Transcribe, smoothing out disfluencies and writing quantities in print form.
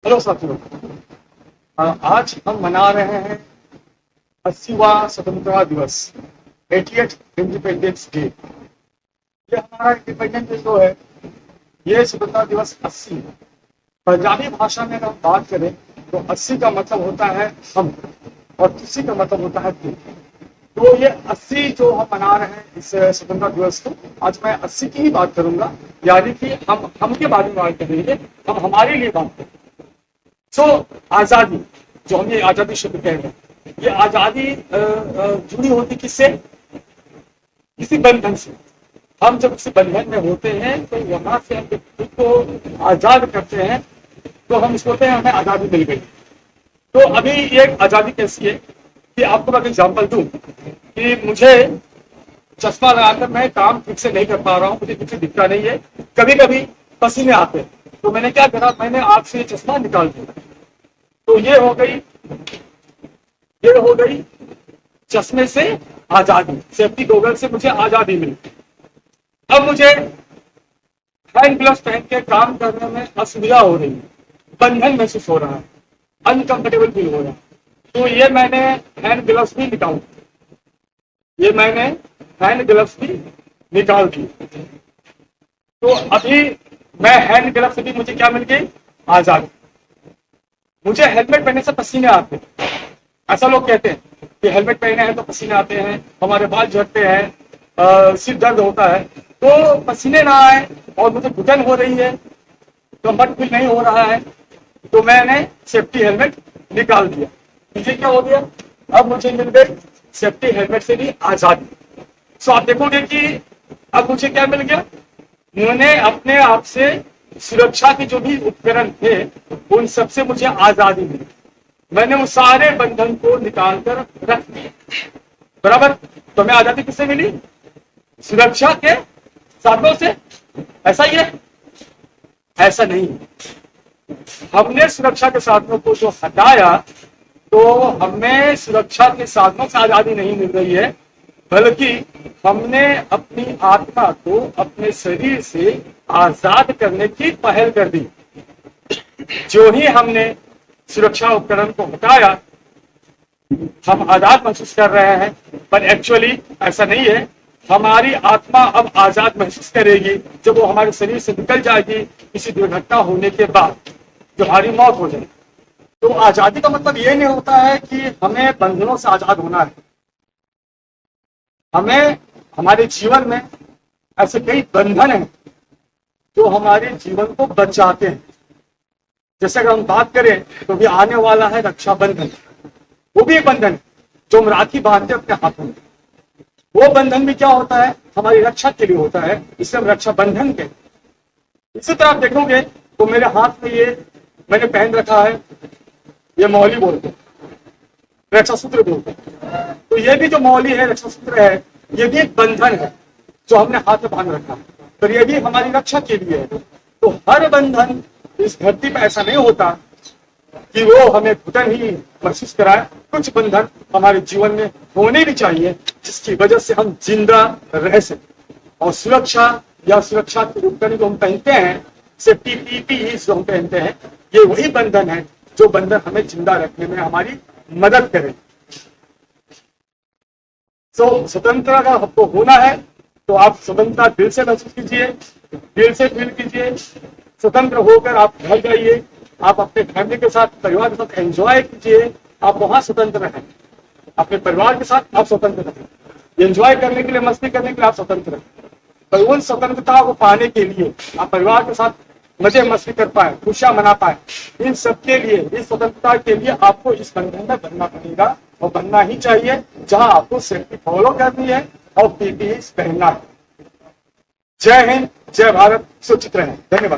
Hello साथियों। आज हम मना रहे हैं 80वां स्वतंत्रता दिवस, 80th इंडिपेंडेंस डे। ये हमारा इंडिपेंडेंस डे जो है, ये स्वतंत्रता दिवस 80 है। पंजाबी भाषा में अगर हम बात करें तो 80 का मतलब होता है हम, और 80 का मतलब होता है तू। तो ये 80 जो हम मना रहे हैं इस स्वतंत्रता दिवस को, आज मैं 80 की ही बात करूंगा, यानी कि हम के बारे में बात करेंगे, हम हमारे लिए बात करेंगे। आजादी, जो हम ये आजादी शब्द कह रहे हैं, ये आजादी जुड़ी होती किससे? किसी बंधन से। हम जब किसी बंधन में होते हैं तो वहां से हम खुद को आजाद करते हैं, तो हम इसको कहते हैं हमें आजादी मिल गई। तो अभी ये आजादी कैसी है कि आपको मैं एग्जांपल दूं कि मुझे चश्मा लगाकर मैं काम ठीक से नहीं कर पा रहा हूं, मुझे कुछ दिखता नहीं है, कभी कभी पसीने आते हैं, तो मैंने क्या करा, मैंने आंख से चश्मा निकाल दिया। तो ये हो गई चश्मे से आजादी, सेफ्टी गॉगल से मुझे आजादी मिली। अब मुझे हैंड ग्लव्स पहन के काम करने में असुविधा हो रही है, बंधन महसूस हो रहा है, अनकंफर्टेबल फील हो रहा है। तो ये मैंने हैंड ग्लव्स भी निकाल दिए। तो अभी मैं हैंड ग्लव्स से भी मुझे क्या मिल गई? आजादी। मुझे हेलमेट पहनने से पसीने आते हैं, ऐसा लोग कहते हैं कि हेलमेट पहने हैं तो पसीने आते हैं, हमारे बाल झड़ते हैं, सिर दर्द होता है। तो पसीने ना आए और मुझे घुटन हो रही है, कंफर्ट फील नहीं हो रहा है, तो मैंने सेफ्टी हेलमेट निकाल दिया। मुझे क्या हो गया? अब मुझे मिल गई सेफ्टी हेलमेट से भी आजादी। सो आप देखोगे कि अब मुझे क्या मिल गया? मैंने अपने आप से सुरक्षा के जो भी उपकरण थे उन सबसे मुझे आजादी मिली। मैंने उस सारे बंधन को निकाल कर रख दिया, बराबर। तो हमें आजादी किससे मिली? सुरक्षा के साधनों से। ऐसा ही है? ऐसा नहीं, हमने सुरक्षा के साधनों को जो हटाया, तो हमें सुरक्षा के साधनों से आजादी नहीं मिल रही है, बल्कि हमने अपनी आत्मा को अपने शरीर से आजाद करने की पहल कर दी। जो ही हमने सुरक्षा उपकरण को हटाया, हम आजाद महसूस कर रहे हैं, पर एक्चुअली ऐसा नहीं है। हमारी आत्मा अब आजाद महसूस करेगी जब वो हमारे शरीर से निकल जाएगी किसी दुर्घटना होने के बाद, जो हमारी मौत हो जाएगी। तो आजादी का मतलब ये नहीं होता है कि हमें बंधनों से आजाद होना है। हमें हमारे जीवन में ऐसे कई बंधन हैं जो हमारे जीवन को बचाते हैं। जैसे अगर हम बात करें तो भी आने वाला है रक्षाबंधन, वो भी एक बंधन है जो हम राखी बांधते हैं अपने हाथों में। वो बंधन भी क्या होता है? हमारी रक्षा के लिए होता है, इसे हम रक्षाबंधन कहते हैं। इसी तरह आप देखोगे तो मेरे हाथ में ये मैंने पहन रखा है, ये मौली बोलते हैं, रक्षा सूत्र बोलते हैं। तो ये भी जो मौली है, रक्षा सूत्र है, ये भी एक बंधन है जो हमने हाथ में बांध रखा है, पर ये भी हमारी रक्षा के लिए है। तो हर बंधन इस धरती पर ऐसा नहीं होता कि वो हमें घुटन ही महसूस कराए। कुछ बंधन हमारे जीवन में होने भी चाहिए जिसकी वजह से हम जिंदा रह सके। और सुरक्षा या सुरक्षा के उपकरण जो हम पहनते हैं, सेफ्टी पीपीई जो हम पहनते हैं, ये वही बंधन है जो बंधन हमें जिंदा रखने में हमारी मदद करे। स्वतंत्रता का आपको होना है तो आप स्वतंत्रता दिल से महसूस कीजिए, दिल से फील कीजिए। स्वतंत्र होकर आप घर जाइए, आप अपने फैमिली के साथ, परिवार के साथ एंजॉय कीजिए। आप वहां स्वतंत्र हैं, अपने परिवार के साथ आप स्वतंत्र हैं, एंजॉय करने के लिए, मस्ती करने के लिए आप स्वतंत्र हैं। पर उन स्वतंत्रता को पाने के लिए आप परिवार के साथ मजे मस्ती कर पाए, खुशियां मना पाए, इन सब के लिए, इस स्वतंत्रता के लिए आपको इस बंधन में बनना पड़ेगा, और बनना ही चाहिए जहां आपको सेफ्टी फॉलो करनी है और पीपीई पहनना है। जय हिंद, जय भारत, सुरक्षित रहें। धन्यवाद।